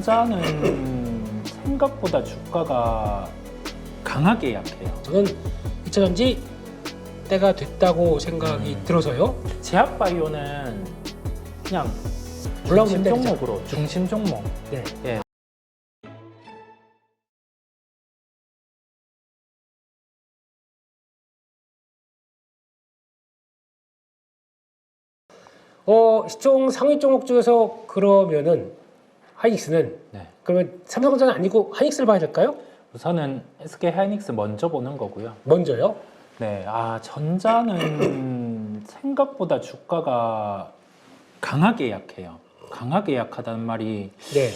전자는 생각보다 주가가 강하게 약해요. 저는 2차전지 때가 됐다고 생각이 들어서요. 제약바이오는 그냥 올라오면 중심 때리자. 종목으로 중심 종목. 네. 예. 시총 상위 종목 중에서 그러면은 하이닉스는 네. 그러면 삼성전자는 아니고 하이닉스를 봐야 될까요? 우선은 SK 하이닉스 먼저 보는 거고요. 먼저요. 네, 전자는 생각보다 주가가 강하게 약해요. 강하게 약하다는 말이 네.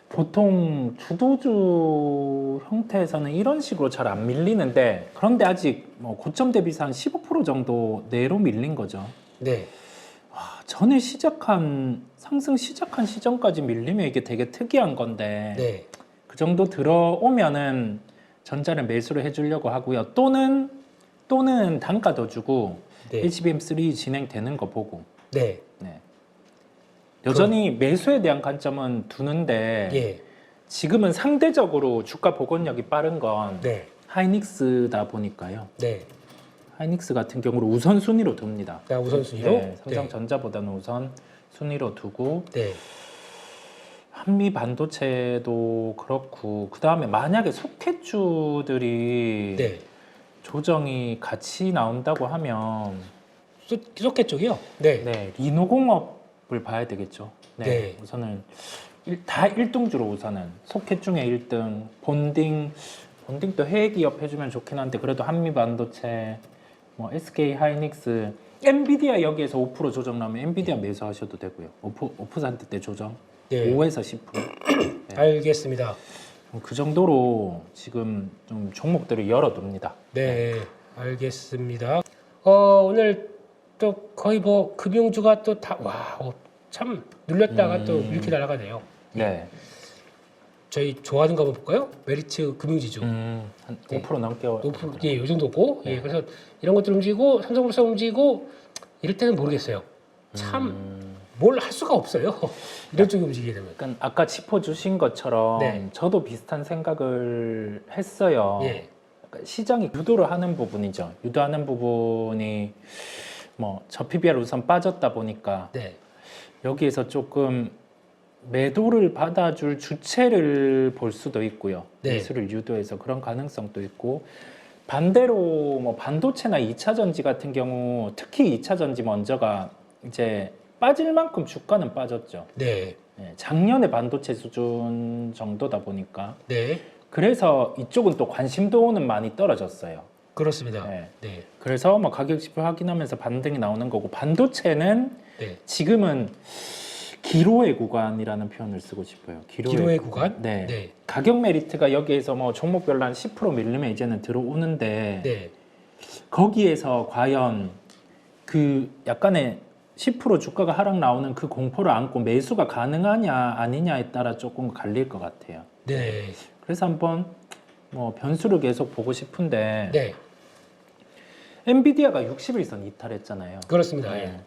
보통 주도주 형태에서는 이런 식으로 잘 안 밀리는데, 그런데 아직 뭐 고점 대비해서 한 15% 정도 내로 밀린 거죠. 네. 전에 상승 시작한 시점까지 밀리면 이게 되게 특이한 건데, 네. 그 정도 들어오면은 전자를 매수를 해주려고 하고요. 또는 단가 더 주고 네. HBM3 진행되는 거 보고. 네. 네. 여전히 매수에 대한 관점은 두는데, 예. 지금은 상대적으로 주가 복원력이 빠른 건 네. 하이닉스다 보니까요. 네. 하이닉스 같은 경우로 우선순위로 둡니다. 자, 우선순위로. 네, 삼성전자보다는 우선 순위로 두고, 네. 한미 반도체도 그렇고, 그 다음에 만약에 소켓주들이 네. 조정이 같이 나온다고 하면 소켓 쪽이요? 네. 네, 리노공업을 봐야 되겠죠. 네, 네. 우선은 다 1등주로 우선은 소켓 중에 1등, 본딩도 해외 기업 해주면 좋긴 한데 그래도 한미 반도체, 뭐 SK 하이닉스, 엔비디아 여기에서 5% 조정 나오면 엔비디아 매수하셔도 되고요. 5%대 조정, 네. 5에서 10%. 네. 알겠습니다. 그 정도로 지금 좀 종목들을 열어둡니다. 네. 알겠습니다. 오늘 또 거의 뭐 금융주가 또 다 참 눌렸다가 또 이렇게 날아가네요. 네. 저희 좋아하는 거 한번 볼까요? 메리츠 금융지주. 한 5% 넘게. 높은, 예, 이 정도고. 네. 예, 그래서 이런 것들 움직이고 삼성물산 움직이고 이럴 때는 모르겠어요. 참 뭘 할 수가 없어요. 이런 쪽이 움직이게 되면. 그러니까 아까 짚어주신 것처럼 네. 저도 비슷한 생각을 했어요. 예. 그러니까 시장이 유도를 하는 부분이죠. 유도하는 부분이 뭐 저 PBR 우선 빠졌다 보니까 네. 여기에서 조금 매도를 받아줄 주체를 볼 수도 있고요. 네. 매수를 유도해서 그런 가능성도 있고, 반대로 뭐 반도체나 2차 전지 같은 경우 특히 2차 전지 먼저가 이제 빠질 만큼 주가는 빠졌죠. 네. 네, 작년에 반도체 수준 정도다 보니까. 네. 그래서 이쪽은 또 관심도는 많이 떨어졌어요. 그렇습니다. 네. 네. 그래서 뭐 가격 지표 확인하면서 반등이 나오는 거고, 반도체는 네. 지금은 기로의 구간이라는 표현을 쓰고 싶어요. 기로의 구간? 네. 네. 가격 메리트가 여기에서 뭐 종목별로 한 10% 밀리면 이제는 들어오는데, 네. 거기에서 과연 그 약간의 10% 주가가 하락 나오는 그 공포를 안고 매수가 가능하냐 아니냐에 따라 조금 갈릴 것 같아요. 네. 그래서 한번 뭐 변수를 계속 보고 싶은데, 네. 엔비디아가 60일선 이탈했잖아요. 그렇습니다. 네. 예.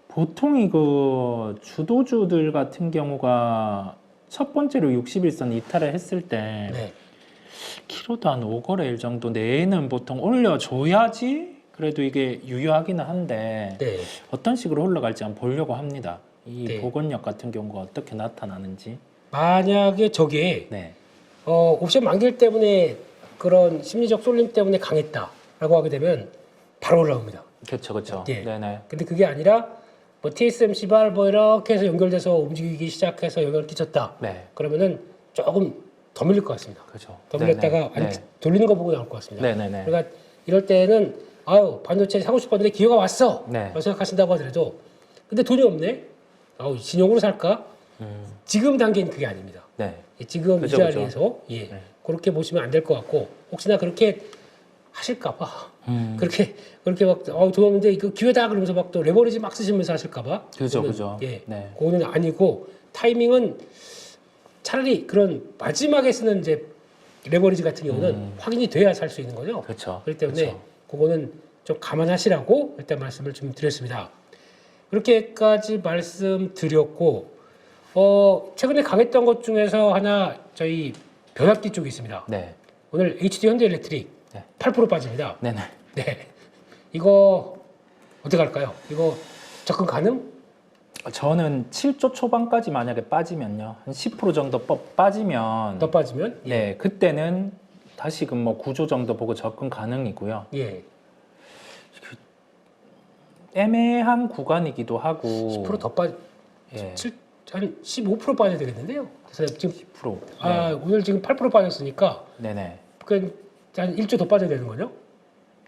보통 이거 주도주들 같은 경우가 첫 번째로 60일선 이탈을 했을 때 네. 키로도 한 5거래일 정도 내에는 보통 올려줘야지 그래도 이게 유효하기는 한데, 네. 어떤 식으로 흘러갈지 한번 보려고 합니다. 이 네. 복원력 같은 경우가 어떻게 나타나는지. 만약에 저게 네. 옵션 만기일 때문에 그런 심리적 쏠림 때문에 강했다라고 하게 되면 바로 올라옵니다. 그렇죠, 그렇죠. 예. 네네. 근데 그게 아니라 뭐 TSMC 발 뭐 이렇게 해서 연결돼서 움직이기 시작해서 영향을 끼쳤다. 네. 그러면은 조금 더 밀릴 것 같습니다. 그렇죠. 더 밀렸다가 네네. 아니, 돌리는 거 보고 나올 것 같습니다. 네네네. 그러니까 이럴 때는 반도체 사고 싶었는데 기회가 왔어. 네. 라고 생각하신다고 하더라도 근데 돈이 없네. 진용으로 살까? 지금 단계는 그게 아닙니다. 네. 지금 그죠, 이 자리에서 예, 네. 그렇게 보시면 안 될 것 같고, 혹시나 그렇게 하실까봐 그렇게 막 돈 없는데 이거 기회다 그러면서 막 또 레버리지 막 쓰시면서 하실까봐. 그죠, 그거는, 그죠. 예, 네. 그거는 아니고 타이밍은 차라리 그런 마지막에 쓰는 이제 레버리지 같은 경우는 확인이 돼야 살 수 있는 거죠. 그렇죠. 그렇기 때문에 그렇죠. 그거는 좀 감안하시라고 일단 말씀을 좀 드렸습니다. 그렇게까지 말씀드렸고, 최근에 강했던 것 중에서 하나 저희 변압기 쪽이 있습니다. 네. 오늘 HD 현대일렉트릭 네. 8% 빠집니다. 네네. 네. 이거 어떻게 할까요? 이거 접근 가능? 저는 7조 초반까지 만약에 빠지면요, 한 10% 정도 빠지면, 더 빠지면? 네, 그때는 다시금 뭐 9조 정도 보고 접근 가능이고요. 예. 애매한 구간이기도 하고 10%더 빠지. 예, 한 15% 빠져야 되겠는데요. 그래서 지금 10%. 오늘 지금 8% 빠졌으니까 네네. 한 1조 더 빠져야 되는 거죠?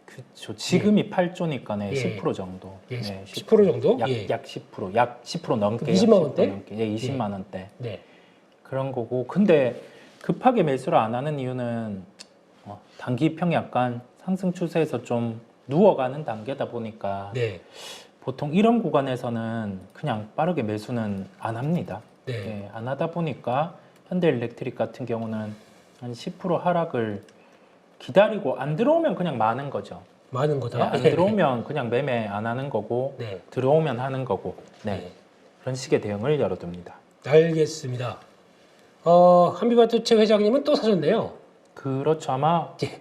그렇죠. 지금이 8조니까 네, 예. 10% 정도. 예, 네, 10% 정도? 약, 예. 약 10%, 약 10% 넘게. 20만 원대? 넘게. 예, 20만 원대. 네. 그런 거고. 근데 급하게 매수를 안 하는 이유는 단기평이 약간 상승 추세에서 좀 누워가는 단계다 보니까 네. 보통 이런 구간에서는 그냥 빠르게 매수는 안 합니다. 네. 예, 안 하다 보니까 현대일렉트릭 같은 경우는 한 10% 하락을 기다리고 안 들어오면 그냥 마는 거죠. 많은 예, 거다. 안 들어오면 그냥 매매 안 하는 거고 네. 들어오면 하는 거고 네, 네. 그런 식의 대응을 열어둡니다. 알겠습니다. 한비바투체 회장님은 또 사셨네요. 그렇죠. 아마 예.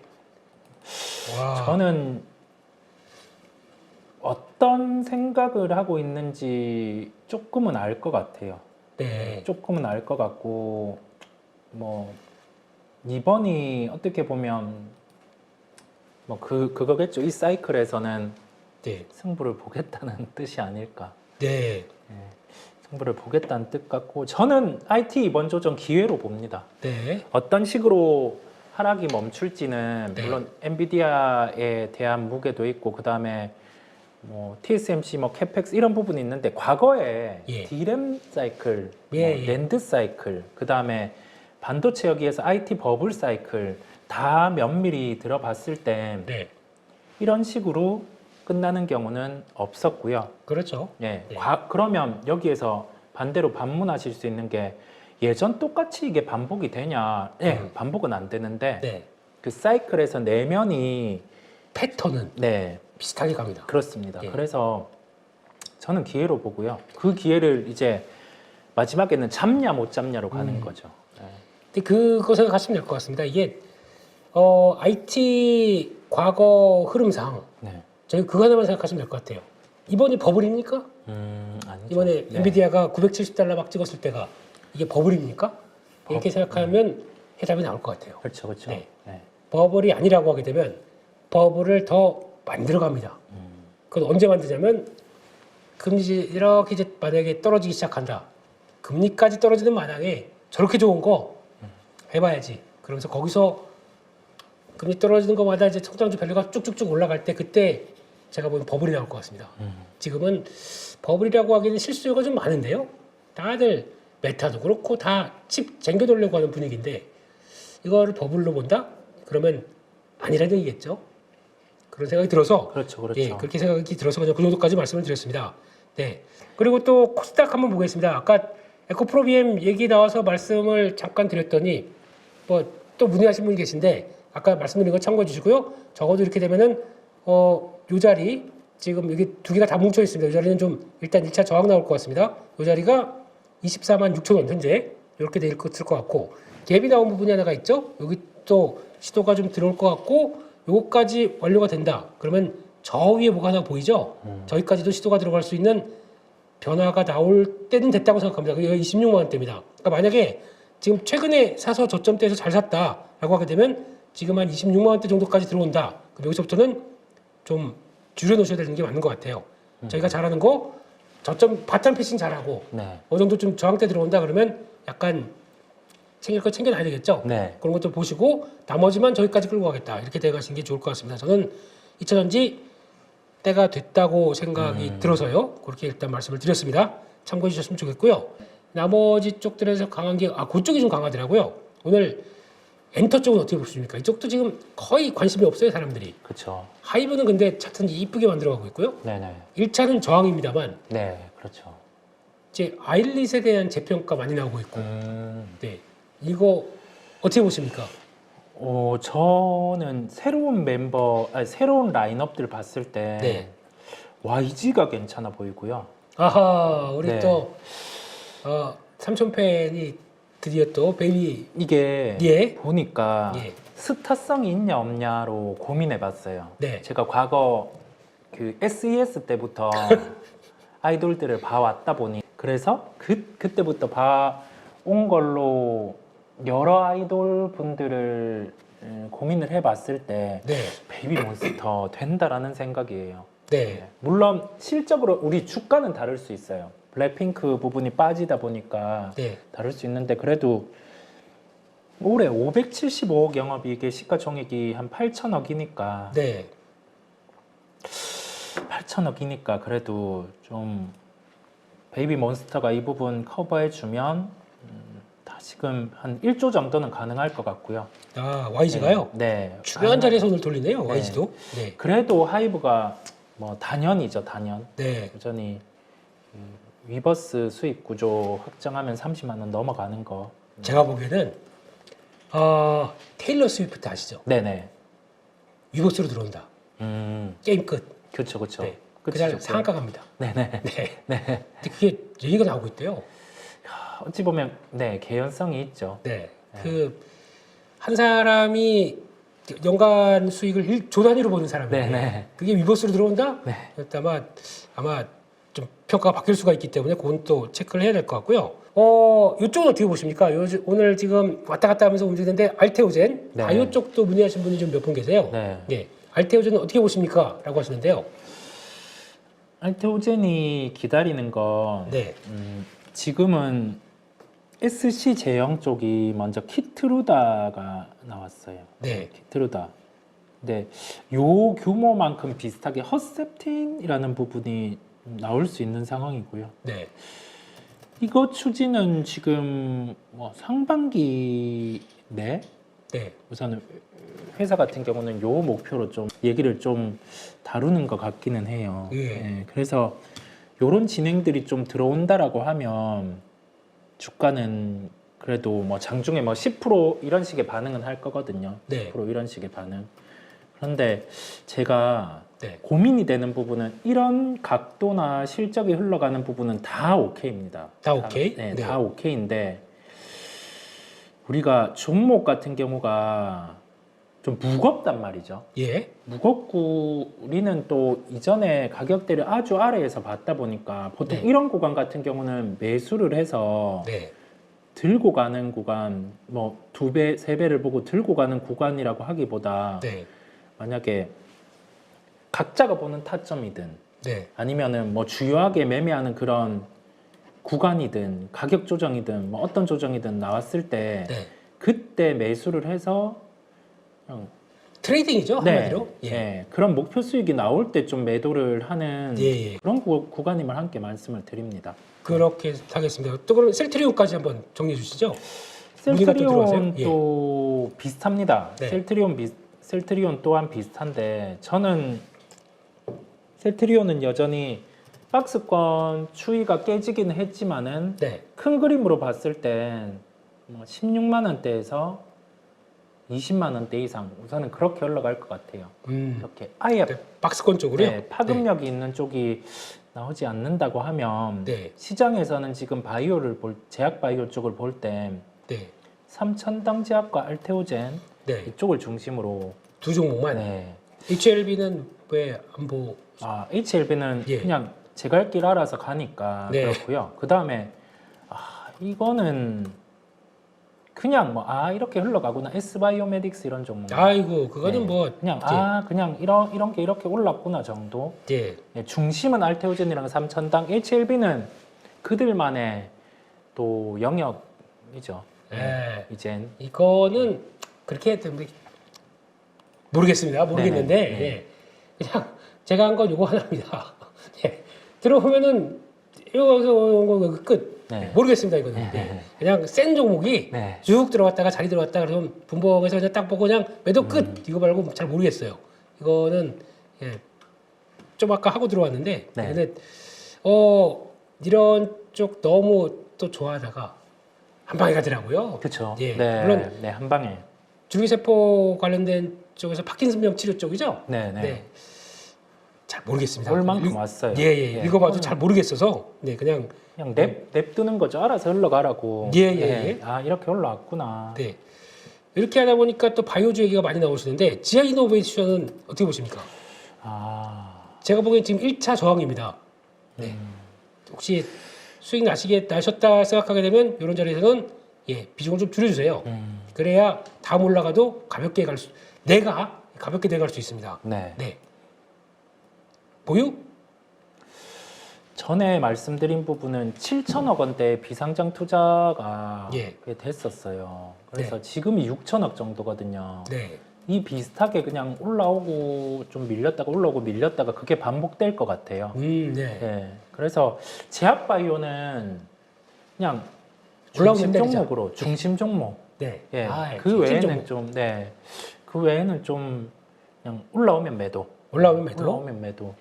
와. 저는 어떤 생각을 하고 있는지 조금은 알 것 같아요. 네. 조금은 알 것 같고 뭐 이번이 어떻게 보면 뭐 그거겠죠. 이 사이클에서는 네. 승부를 보겠다는 뜻이 아닐까. 네. 예, 승부를 보겠다는 뜻 같고 저는 IT 이번 조정 기회로 봅니다. 네. 어떤 식으로 하락이 멈출지는 네. 물론 엔비디아에 대한 무게도 있고 그 다음에 뭐 TSMC, 뭐 캐펙스 이런 부분이 있는데 과거에 예. DRAM 사이클, 예, 뭐 예. 낸드 사이클, 그 다음에 반도체 여기에서 IT 버블 사이클 다 면밀히 들어봤을 때 네. 이런 식으로 끝나는 경우는 없었고요. 그렇죠. 예, 네. 그러면 여기에서 반대로 반문하실 수 있는 게 예전 똑같이 이게 반복이 되냐? 예, 반복은 안 되는데 네. 그 사이클에서 내면이 패턴은 네, 비슷하게 갑니다. 그렇습니다. 예. 그래서 저는 기회로 보고요. 그 기회를 이제 마지막에는 잡냐 못 잡냐로 가는 거죠. 예. 근데 그거 생각하시면 될 것 같습니다. 이게 IT 과거 흐름상 네. 저희 그거 하나만 생각하시면 될 것 같아요. 이번이 버블입니까? 아니죠. 이번에 네. 엔비디아가 970달러 막 찍었을 때가 이게 버블입니까? 이렇게 생각하면 해답이 나올 것 같아요. 그렇죠, 그렇죠. 네. 네. 버블이 아니라고 하게 되면 버블을 더 만들어갑니다. 그건 언제 만드냐면 금리 이렇게 이제 만약에 떨어지기 시작한다. 금리까지 떨어지는 마당에 저렇게 좋은 거 해봐야지. 그러면서 거기서 금리 떨어지는 것마다 이제 성장주 밸류가 쭉쭉쭉 올라갈 때 그때 제가 보기엔 버블이 나올 것 같습니다. 지금은 버블이라고 하기에는 실수요가 좀 많은데요. 다들 메타도 그렇고 다 칩 쟁겨놓으려고 하는 분위기인데 이거를 버블로 본다? 그러면 아니라는 얘기겠죠. 그런 생각이 들어서 그렇죠, 그렇죠. 예, 그렇게 생각이 들어서 그냥 그 정도까지 말씀을 드렸습니다. 네. 그리고 또 코스닥 한번 보겠습니다. 아까 에코프로비엠 얘기 나와서 말씀을 잠깐 드렸더니 뭐 또 문의하신 분 계신데 아까 말씀드린 거 참고해 주시고요. 적어도 이렇게 되면은 요 자리 지금 여기 두 개가 다 뭉쳐 있습니다. 이 자리는 좀 일단 1차 저항 나올 것 같습니다. 이 자리가 24만 6천 원 현재 이렇게 될 것 같고 갭이 나온 부분이 하나가 있죠. 여기 또 시도가 좀 들어올 것 같고 요거까지 완료가 된다. 그러면 저 위에 뭐가 하나 보이죠? 저기까지도 시도가 들어갈 수 있는 변화가 나올 때는 됐다고 생각합니다. 그게 26만 원대입니다. 그러니까 만약에 지금 최근에 사서 저점대에서 잘 샀다라고 하게 되면 지금 한 26만 원대 정도까지 들어온다. 그럼 여기서부터는 좀 줄여놓으셔야 되는 게 맞는 것 같아요. 저희가 잘하는 거 저점 바텀 패싱 잘하고 네. 어느 정도 좀 저항대 들어온다 그러면 약간 챙길 거 챙겨놔야 되겠죠. 네. 그런 것도 보시고 나머지만 저기까지 끌고 가겠다 이렇게 돼가시는 게 좋을 것 같습니다. 저는 2차전지 때가 됐다고 생각이 들어서요. 그렇게 일단 말씀을 드렸습니다. 참고해 주셨으면 좋겠고요. 나머지 쪽들에서 강한 게 그쪽이 좀 강하더라고요. 오늘 엔터 쪽은 어떻게 보십니까? 이쪽도 지금 거의 관심이 없어요, 사람들이. 그렇죠. 하이브는 근데 차트는 이쁘게 만들어가고 있고요. 네네. 1차는 저항입니다만 네, 그렇죠. 이제 아일릿에 대한 재평가 많이 나오고 있고 네. 이거 어떻게 보십니까? 저는 새로운 새로운 라인업들 봤을 때 네. YG가 괜찮아 보이고요. 아하, 우리 네. 또 삼촌 팬이 드디어 또 베이비 이게 예. 보니까 예. 스타성이 있냐 없냐로 고민해봤어요. 네. 제가 과거 그 SES 때부터 아이돌들을 봐왔다 보니 그래서 그때부터 봐온 걸로 여러 아이돌 분들을 고민을 해봤을 때 네. 베이비몬스터 된다라는 생각이에요. 네. 물론 실적으로 우리 주가는 다를 수 있어요. 블랙핑크 부분이 빠지다 보니까 네. 다를 수 있는데 그래도 올해 575억 영업이익에 시가총액이 한 8천억이니까 네. 8천억이니까 그래도 좀 베이비몬스터가 이 부분 커버해주면 다시금 한 1조 정도는 가능할 것 같고요. 아, YG가요? 네. 중요한 자리에 손을 돌리네요. YG도. 네. 그래도 하이브가 뭐 단연이죠, 단연. 네. 여전히 위버스 수익 구조 확정하면 30만 원 넘어가는 거. 제가 보기에는 테일러 스위프트 아시죠? 네네. 위버스로 들어온다. 게임 끝. 그렇죠, 그렇죠. 네. 그냥 상한가 갑니다. 네네. 네. 네. 근데 그게 얘기가 나오고 있대요. 어찌 보면 네 개연성이 있죠. 네. 그 한 사람이 연간 수익을 1조 단위로 버는 사람인데 네네. 그게 위버스로 들어온다? 네. 그래서 아마 좀 평가가 바뀔 수가 있기 때문에 그건 또 체크를 해야 될 것 같고요. 이쪽은 어떻게 보십니까? 오늘 지금 왔다 갔다 하면서 움직이는데 알테오젠, 네. 바이오 쪽도 문의하신 분이 좀 몇 분 계세요. 네. 예. 알테오젠은 어떻게 보십니까? 라고 하시는데요. 알테오젠이 기다리는 건 네. 지금은 SC 제형 쪽이 먼저 키트루다가 나왔어요. 네. 키트루다. 근데 요 규모만큼 비슷하게 허셉틴이라는 부분이 나올 수 있는 상황이고요. 네. 이거 추진은 지금 뭐 상반기 내 네. 우선 회사 같은 경우는 요 목표로 좀 얘기를 좀 다루는 것 같기는 해요. 예. 그래서 요런 진행들이 좀 들어온다라고 하면 주가는 그래도 뭐 장중에 뭐 10% 이런 식의 반응은 할 거거든요. 네. 10% 이런 식의 반응. 그런데 제가 네. 고민이 되는 부분은 이런 각도나 실적이 흘러가는 부분은 다 오케이입니다. 다 오케이? 네, 네. 다 오케이인데 우리가 종목 같은 경우가 좀 무겁단 말이죠. 예. 무겁고 우리는 또 이전에 가격대를 아주 아래에서 봤다 보니까 보통 네. 이런 구간 같은 경우는 매수를 해서 네. 들고 가는 구간 뭐 2배, 3배를 보고 들고 가는 구간이라고 하기보다 네. 만약에 각자가 보는 타점이든 네. 아니면은 뭐 주요하게 매매하는 그런 구간이든 가격 조정이든 뭐 어떤 조정이든 나왔을 때 네. 그때 매수를 해서 그냥 트레이딩이죠, 한마디로. 예. 네, 그런 목표 수익이 나올 때 좀 매도를 하는 예, 예. 그런 구간임을 함께 말씀을 드립니다. 그렇게 하겠습니다. 또 그럼 셀트리온까지 한번 정리해 주시죠. 문의가 또 들어와서요? 셀트리온도 비슷합니다. 네. 셀트리온 또한 비슷한데 저는 셀트리온은 여전히 박스권 추이가 깨지기는 했지만은 네. 큰 그림으로 봤을 땐 뭐 16만 원대에서 20만 원대 이상 우선은 그렇게 올라갈 것 같아요. 이렇게 아예 네, 박스권 쪽으로요? 네, 파급력이 있는 쪽이 나오지 않는다고 하면 네. 시장에서는 지금 제약 바이오 쪽을 볼 때 네. 3천당 제약과 알테오젠 네. 이쪽을 중심으로 두 종목만. 네. HLB는 왜 안 보? HLB는 예. 그냥 제 갈 길 알아서 가니까 네. 그렇고요. 그 다음에 이거는 그냥 이렇게 흘러가구나. S바이오메딕스 이런 종목. 아이고, 그거는 네. 뭐 그냥 예. 그냥 이런 게 이렇게 올랐구나 정도. 예. 네, 중심은 알테오젠이랑 3천당, HLB는 그들만의 또 영역이죠. 예. 이젠 이거는 그렇게 모르겠습니다. 모르겠는데 네네. 네. 예. 그냥 제가 한 건 요거 하나입니다. 예. 들어보면은 이거 끝. 네. 모르겠습니다 이거는. 네. 예. 그냥 센 종목이 네. 쭉 들어갔다가 자리 들어갔다가 그러면 분봉에서 그냥 딱 보고 그냥 매도 끝 이거 말고 잘 모르겠어요. 이거는 예. 좀 아까 하고 들어왔는데 네. 근데 이런 쪽 너무 또 좋아하다가 한 방에 가더라고요. 그렇죠. 예. 네. 물론 네, 한 방에. 줄기세포 관련된 쪽에서 파킨슨병 치료 쪽이죠. 네, 네. 네. 잘 모르겠습니다. 얼만큼 왔어요. 예. 읽어봐도 잘 모르겠어서 네 그냥 냅두는 거죠. 알아서 흘러가라고. 예. 아 이렇게 올라왔구나. 네 이렇게 하다 보니까 또 바이오주 얘기가 많이 나오시는데 지하 이노베이션은 어떻게 보십니까? 아 제가 보기엔 지금 1차 저항입니다. 네. 혹시 수익 나셨다 생각하게 되면 이런 자리에서는 비중을 좀 줄여주세요. 그래야 다음 올라가도 내가 가볍게 내려갈 수 있습니다. 네. 보유? 전에 말씀드린 부분은 7천억 원대 비상장 투자가 예. 꽤 됐었어요. 그래서 지금이 6천억 정도거든요. 네. 이 비슷하게 그냥 올라오고 좀 밀렸다가 올라오고 밀렸다가 그게 반복될 것 같아요. 네. 그래서 제약바이오는 그냥 올라오면 중심 종목. 네. 그 외에는 그 외에는 좀 그냥 올라오면 매도.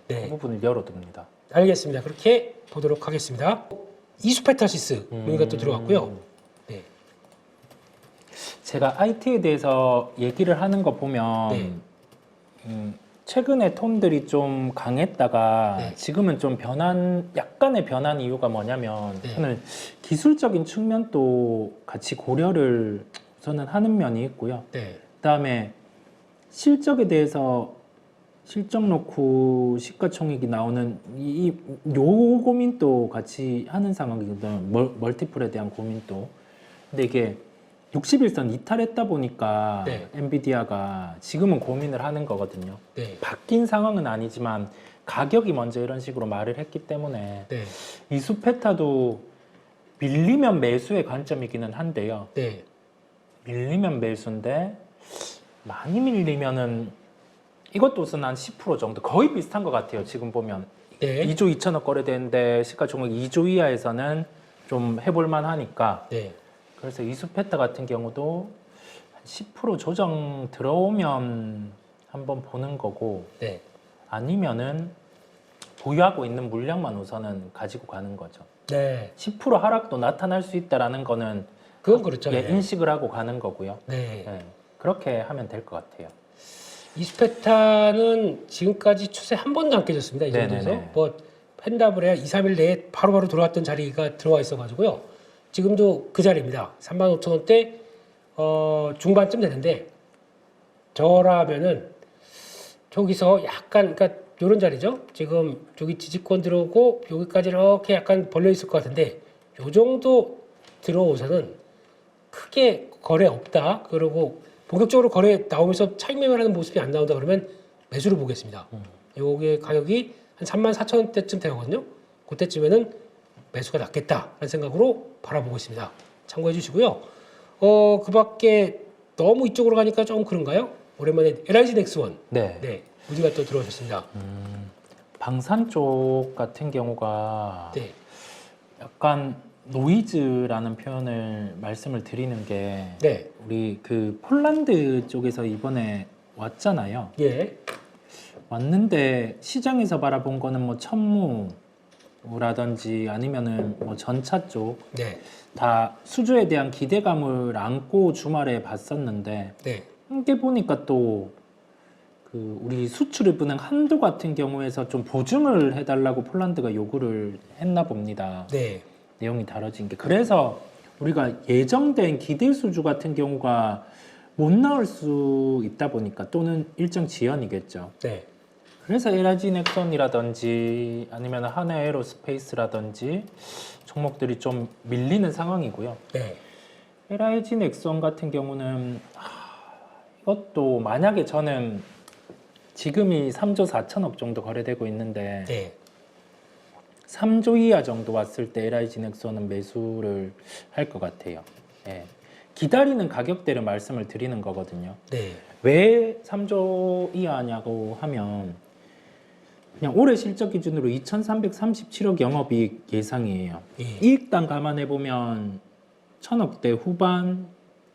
네. 그 부분을 열어둡니다. 알겠습니다. 그렇게 보도록 하겠습니다. 이수페타시스 여기가 또 들어왔고요. 네. 제가 IT에 대해서 얘기를 하는 거 보면 최근에 톤들이 좀 강했다가 지금은 좀 약간의 변한 이유가 뭐냐면 저는 기술적인 측면도 같이 고려를 우선은 하는 면이 있고요. 그다음에 실적에 대해서 실적 놓고 시가총액이 나오는 요 고민도 같이 하는 상황이거든요. 멀티플에 대한 고민도. 근데 이게 61선 이탈했다 보니까 엔비디아가 지금은 고민을 하는 거거든요. 바뀐 상황은 아니지만 가격이 먼저 이런 식으로 말을 했기 때문에 이수페타도 밀리면 매수의 관점이기는 한데요. 밀리면 매수인데 많이 밀리면은 이것도 우선 한 10% 정도 거의 비슷한 것 같아요. 지금 보면 2조 2천억 거래되는데 시가총액 2조 이하에서는 좀 해볼만 하니까 그래서 이수페타 같은 경우도 한 10% 조정 들어오면 한번 보는 거고 아니면은 보유하고 있는 물량만 우선은 가지고 가는 거죠. 10% 하락도 나타날 수 있다라는 거는 그건 그렇죠. 인식을 하고 가는 거고요. 그렇게 하면 될 것 같아요. 이수페타는 지금까지 추세 한 번도 안 깨졌습니다. 이 정도에서 뭐 팬답을 해야 2, 3일 내에 바로바로 들어왔던 자리가 들어와 있어가지고요. 지금도 그 자리입니다. 35,000원대 중반쯤 되는데 저라면은 저기서 약간 그러니까 이런 자리죠. 지금 저기 지지권 들어오고 여기까지 이렇게 약간 벌려 있을 것 같은데 요 정도 들어오서는 크게 거래 없다. 그러고 본격적으로 거래 나오면서 차익 매매하는 모습이 안 나온다 그러면 매수를 보겠습니다. 요게 가격이 한 34,000원대쯤 되거든요. 그때쯤에는 매수가 낫겠다라는 생각으로 바라보고 있습니다. 참고해 주시고요. 그 밖에 너무 이쪽으로 가니까 좀 그런가요? 오랜만에 LIG 넥스원. 우지가 또 들어오셨습니다. 방산 쪽 같은 경우가 약간 노이즈라는 표현을 말씀을 드리는 게 우리 그 폴란드 쪽에서 이번에 왔잖아요. 왔는데 시장에서 바라본 거는 뭐 천무라든지 아니면은 뭐 전차 쪽 다 수주에 대한 기대감을 안고 주말에 봤었는데 이게 보니까 또 그 우리 수출입은행 한도 같은 경우에서 좀 보증을 해달라고 폴란드가 요구를 했나 봅니다. 내용이 다뤄진 게 그래서 우리가 예정된 기대 수주 같은 경우가 못 나올 수 있다 보니까 또는 일정 지연이겠죠. 그래서 LIG 넥슨이라든지 아니면 하나에로스페이스라든지 종목들이 좀 밀리는 상황이고요. LIG 넥슨 같은 경우는 이것도 만약에 저는 지금이 3조 4천억 정도 거래되고 있는데 3조 이하 정도 왔을 때 LIG 넥슨은 매수를 할 것 같아요. 기다리는 가격대를 말씀을 드리는 거거든요. 왜 3조 이하냐고 하면 그냥 올해 실적 기준으로 2,337억 영업이익 예상이에요. 이익당 감안해 보면 1,000억대 후반,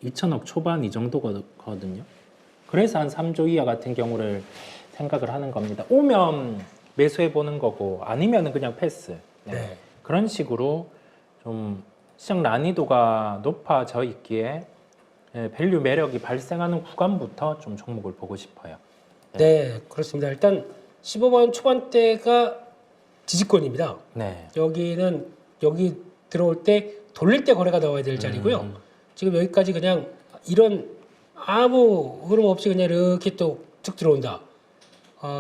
2,000억 초반 이 정도거든요. 그래서 한 3조 이하 같은 경우를 생각을 하는 겁니다. 오면 매수해 보는 거고 아니면은 그냥 패스. 그런 식으로 좀 시장 난이도가 높아져 있기에 밸류 매력이 발생하는 구간부터 좀 종목을 보고 싶어요. 그렇습니다. 일단 15만 초반대가 지지권입니다. 네. 여기는 여기 들어올 때 돌릴 때 거래가 나와야 될 자리고요. 지금 여기까지 그냥 이런 아무 흐름 없이 그냥 이렇게 또 쭉 들어온다.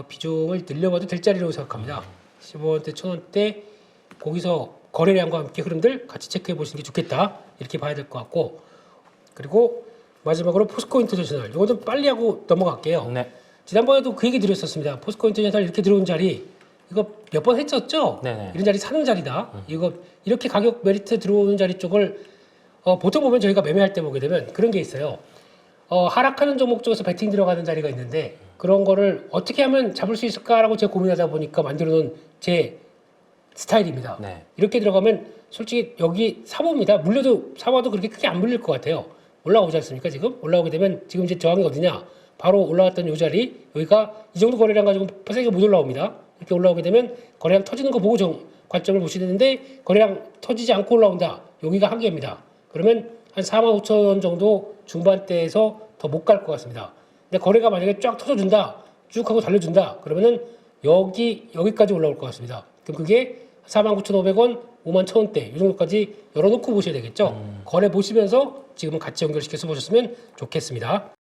비중을 늘려봐도 될 자리라고 생각합니다. 15원대, 1000원대 거기서 거래량과 함께 흐름들 같이 체크해 보시는 게 좋겠다. 이렇게 봐야 될 것 같고 그리고 마지막으로 포스코 인터내셔널 이거 좀 빨리 하고 넘어갈게요. 네. 지난번에도 그 얘기 드렸었습니다. 포스코 인터내셔널 이렇게 들어온 자리 이거 몇 번 했었죠? 네네. 이런 자리 사는 자리다. 이거 이렇게 가격 메리트 들어오는 자리 쪽을 보통 보면 저희가 매매할 때 보게 되면 그런 게 있어요. 하락하는 종목 쪽에서 베팅 들어가는 자리가 있는데 그런 거를 어떻게 하면 잡을 수 있을까라고 제가 고민하다 보니까 만들어 놓은 제 스타일입니다. 네. 이렇게 들어가면 솔직히 여기 사보입니다. 물려도 사봐도 그렇게 크게 안 물릴 것 같아요. 올라오지 않습니까 지금? 올라오게 되면 지금 이제 저항이 어디냐? 바로 올라왔던 이 자리 여기가 이 정도 거래량 가지고 세게 못 올라옵니다. 이렇게 올라오게 되면 거래량 터지는 거 보고 관점을 보시는데 거래량 터지지 않고 올라온다. 여기가 한계입니다. 그러면 한 45,000원 정도 중반대에서 더 못 갈 것 같습니다. 근데 거래가 만약에 쫙 터져준다, 쭉 하고 달려준다, 그러면은 여기까지 올라올 것 같습니다. 그럼 그게 49,500원, 51,000원대 이 정도까지 열어놓고 보셔야 되겠죠. 거래 보시면서 지금은 같이 연결시켜서 보셨으면 좋겠습니다.